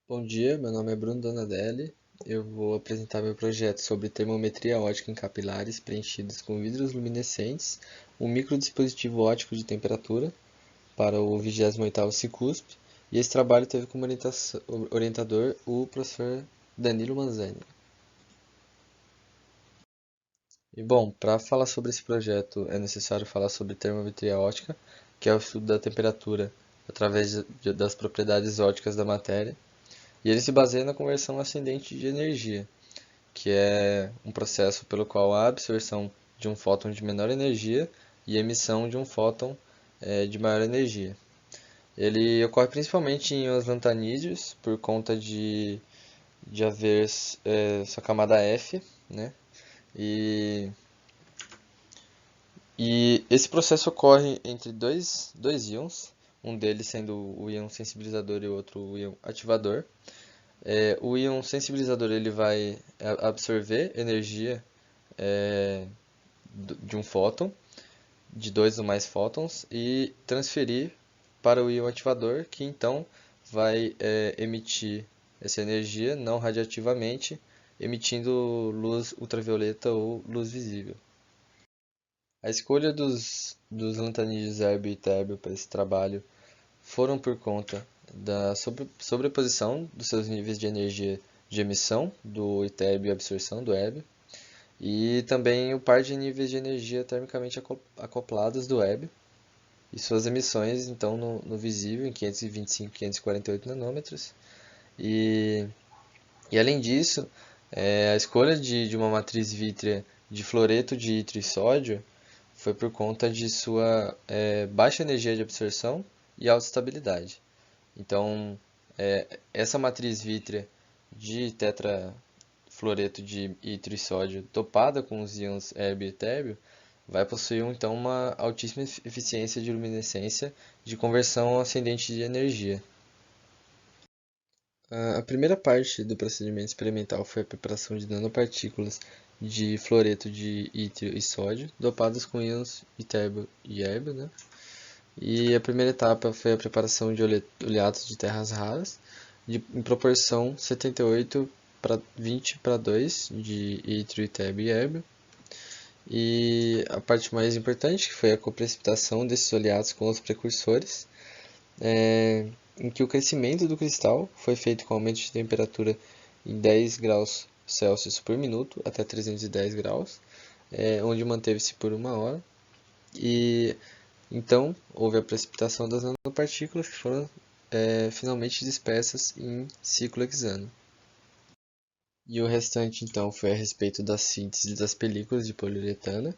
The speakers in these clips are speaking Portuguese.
Bom dia, meu nome é Bruno Donadelli. Eu vou apresentar meu projeto sobre termometria ótica em capilares preenchidos com vidros luminescentes, um microdispositivo óptico de temperatura para o 28º Cicusp, e esse trabalho teve como orientador o professor Danilo Manzani. E bom, para falar sobre esse projeto é necessário falar sobre termometria ótica, que é o estudo da temperatura através das propriedades ópticas da matéria, e ele se baseia na conversão ascendente de energia, que é um processo pelo qual há absorção de um fóton de menor energia e emissão de um fóton de maior energia. Ele ocorre principalmente em íons lantanídeos por conta de haver sua camada F, né? E, e esse processo ocorre entre dois íons, um deles sendo o íon sensibilizador e o outro o íon ativador. O íon sensibilizador ele vai absorver energia de um fóton, de dois ou mais fótons, e transferir para o íon ativador, que então vai emitir essa energia não radiativamente, emitindo luz ultravioleta ou luz visível. A escolha dos lantanídeos Erbium e Terbium para esse trabalho foram por conta da sobreposição dos seus níveis de energia de emissão do Ytterbium e absorção do Erbium, e também o par de níveis de energia termicamente acoplados do Hebe e suas emissões então no visível em 525 e 548 nanômetros. E, e além disso, a escolha de uma matriz vítrea de fluoreto de ítrio e sódio foi por conta de sua baixa energia de absorção e alta estabilidade. Então, essa matriz vítrea de tetrafluoreto de ítrio e sódio dopada com os íons Hb e Tb vai possuir então uma altíssima eficiência de luminescência de conversão ascendente de energia. A primeira parte do procedimento experimental foi a preparação de nanopartículas de fluoreto de ítrio e sódio dopadas com íons Ytterbium e Erbium, né? E a primeira etapa foi a preparação de oleados de terras raras, em proporção 78 para 20 para 2 de ítrio, Ytterbium e Erbium. E a parte mais importante, que foi a coprecipitação desses oleados com os precursores, em que o crescimento do cristal foi feito com aumento de temperatura em 10 graus Celsius por minuto até 310 graus, onde manteve-se por uma hora. E então houve a precipitação das nanopartículas que foram finalmente dispersas em ciclo hexano. E o restante então foi a respeito da síntese das películas de poliuretano,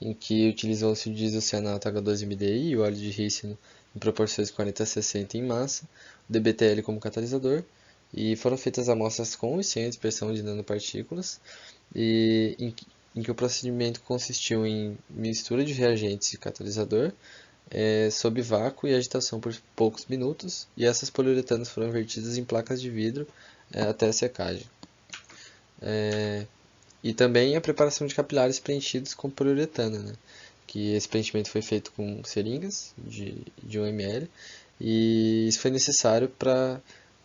em que utilizou-se o diisocianato H2MDI e o óleo de rícino em proporções 40-60 em massa, o DBTL como catalisador, e foram feitas amostras com e sem a dispersão de nanopartículas, e em que o procedimento consistiu em mistura de reagentes e catalisador, sob vácuo e agitação por poucos minutos, e essas poliuretanas foram vertidas em placas de vidro até a secagem. E também a preparação de capilares preenchidos com poliuretano, né? Que esse preenchimento foi feito com seringas de 1 ml, e isso foi necessário para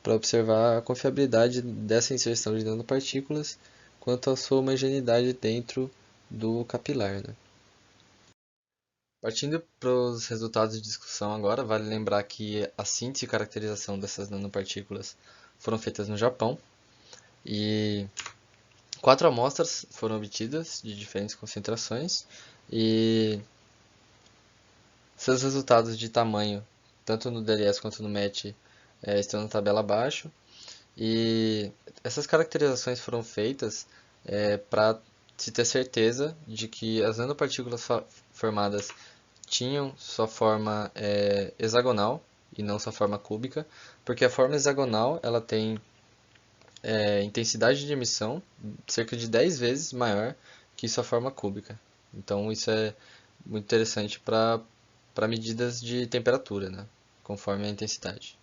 observar a confiabilidade dessa inserção de nanopartículas quanto à sua homogeneidade dentro do capilar, né? Partindo para os resultados de discussão agora, vale lembrar que a síntese e caracterização dessas nanopartículas foram feitas no Japão, e 4 amostras foram obtidas de diferentes concentrações, e seus resultados de tamanho, tanto no DLS quanto no MET, estão na tabela abaixo. E essas caracterizações foram feitas para se ter certeza de que as nanopartículas formadas tinham sua forma hexagonal e não sua forma cúbica, porque a forma hexagonal ela tem intensidade de emissão cerca de 10 vezes maior que sua forma cúbica. Então isso é muito interessante para medidas de temperatura, né, conforme a intensidade.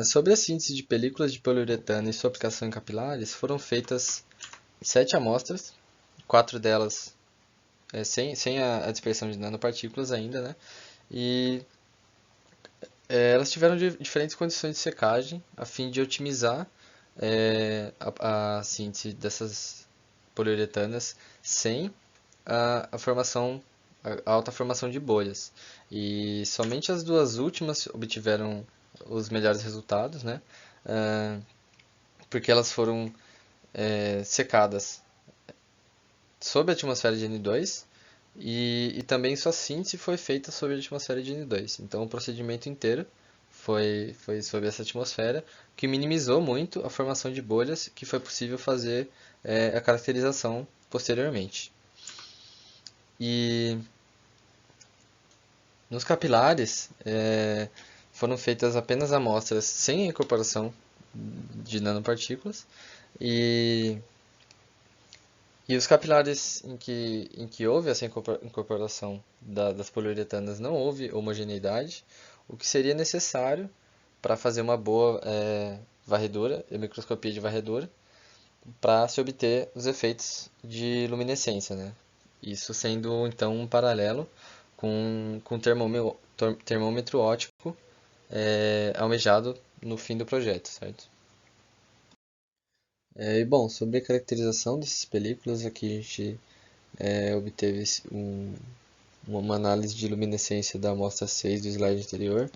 Sobre a síntese de películas de poliuretano e sua aplicação em capilares, foram feitas 7 amostras, 4 delas sem a dispersão de nanopartículas ainda, né? E Elas tiveram diferentes condições de secagem a fim de otimizar a síntese dessas poliuretanas sem a formação, a alta formação de bolhas. E somente as duas últimas obtiveram os melhores resultados, né? Ah, porque elas foram secadas sob a atmosfera de N2 e também sua síntese foi feita sob a atmosfera de N2. Então o procedimento inteiro foi sob essa atmosfera, que minimizou muito a formação de bolhas que foi possível fazer a caracterização posteriormente. E nos capilares foram feitas apenas amostras sem incorporação de nanopartículas e E os capilares em que houve essa incorporação das poliuretanas não houve homogeneidade, o que seria necessário para fazer uma boa varredura, microscopia de varredura, para se obter os efeitos de luminescência, né? Isso sendo então um paralelo com o termômetro óptico almejado no fim do projeto, certo? E bom, sobre a caracterização dessas películas, aqui a gente obteve uma análise de luminescência da amostra 6 do slide anterior,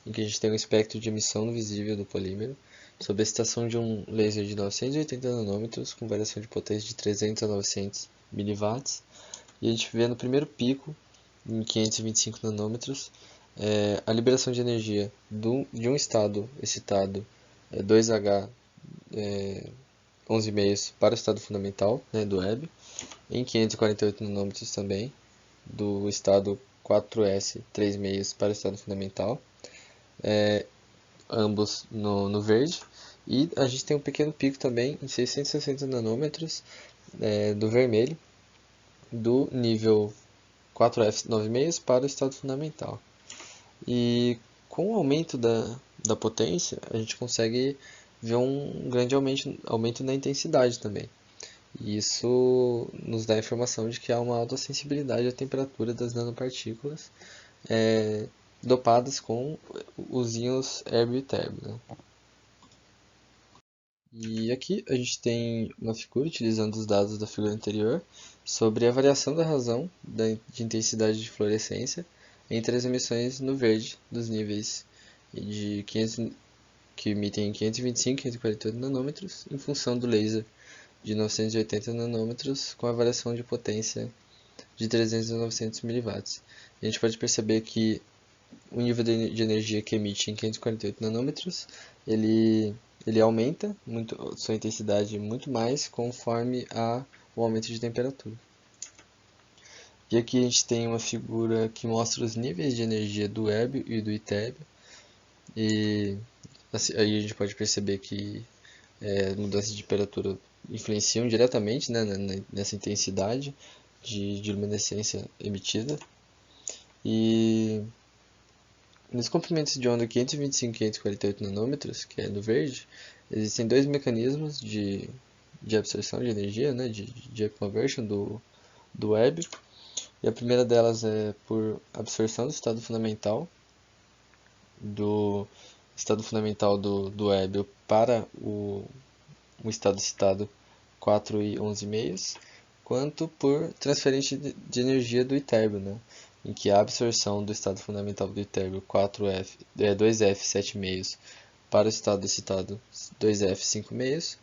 em que a gente tem um espectro de emissão visível do polímero, sob a excitação de um laser de 980 nanômetros, com variação de potência de 300 a 900 miliwatts, e a gente vê no primeiro pico, em 525 nanômetros, a liberação de energia de um estado excitado 2H 11,5 para o estado fundamental, né, do Webb, em 548 nanômetros também, do estado 4S 3,5 para o estado fundamental, ambos no verde. E a gente tem um pequeno pico também em 660 nanômetros do vermelho, do nível 4F 9,5 para o estado fundamental. E com o aumento da potência, a gente consegue ver um grande aumento na intensidade também. E isso nos dá a informação de que há uma alta sensibilidade à temperatura das nanopartículas dopadas com os íons hérbio e térbio, né? E aqui a gente tem uma figura utilizando os dados da figura anterior sobre a variação da razão de intensidade de fluorescência entre as emissões no verde dos níveis de 500, que emitem 525 e 548 nanômetros em função do laser de 980 nanômetros com a variação de potência de 300 a 900 miliwatts. A gente pode perceber que o nível de energia que emite em 548 nanômetros, ele aumenta muito, sua intensidade muito mais conforme o aumento de temperatura. E aqui a gente tem uma figura que mostra os níveis de energia do hérbio e do itébio. E assim, aí a gente pode perceber que mudanças de temperatura influenciam diretamente, né, nessa intensidade de luminescência emitida. E nos comprimentos de onda 525 e 548 nanômetros, que é do verde, existem dois mecanismos de absorção de energia, né, de conversion do Webb. E a primeira delas é por absorção do estado fundamental do Webb para o estado excitado 4 e 11,5, quanto por transferência de energia do itérbio, né? Em que a absorção do estado fundamental do itérbio 2F 7,5 para o estado excitado 2F 5,5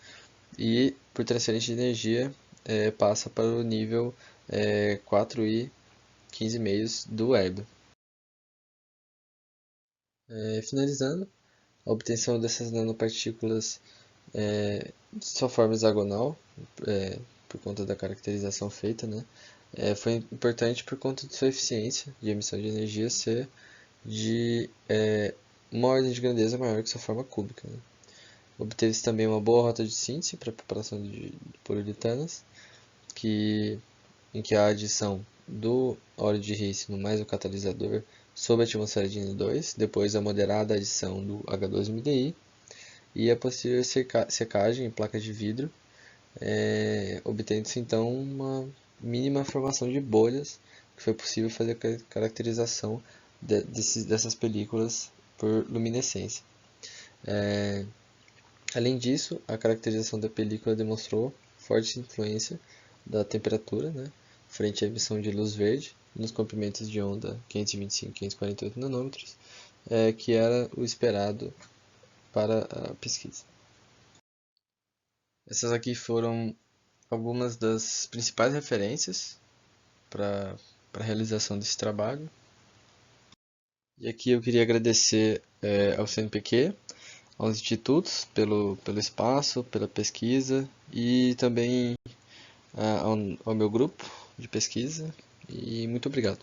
e por transferência de energia passa para o nível 4 e 15,5 do Webb. Finalizando, a obtenção dessas nanopartículas de sua forma hexagonal, por conta da caracterização feita, né, foi importante por conta de sua eficiência de emissão de energia ser de uma ordem de grandeza maior que sua forma cúbica, né. Obteve-se também uma boa rota de síntese para a preparação de poliuretanas, em que a adição do óleo de rícino mais o catalisador sob a atmosfera de N2, depois a moderada adição do H2MDI e a posterior secagem em placa de vidro, obtendo-se então uma mínima formação de bolhas, que foi possível fazer a caracterização dessas películas por luminescência. Além disso, a caracterização da película demonstrou forte influência da temperatura, né, frente à emissão de luz verde nos comprimentos de onda 525 e 548 nanômetros, que era o esperado para a pesquisa. Essas aqui foram algumas das principais referências para a realização desse trabalho. E aqui eu queria agradecer ao CNPq, aos institutos pelo espaço, pela pesquisa e também ao meu grupo de pesquisa. E muito obrigado.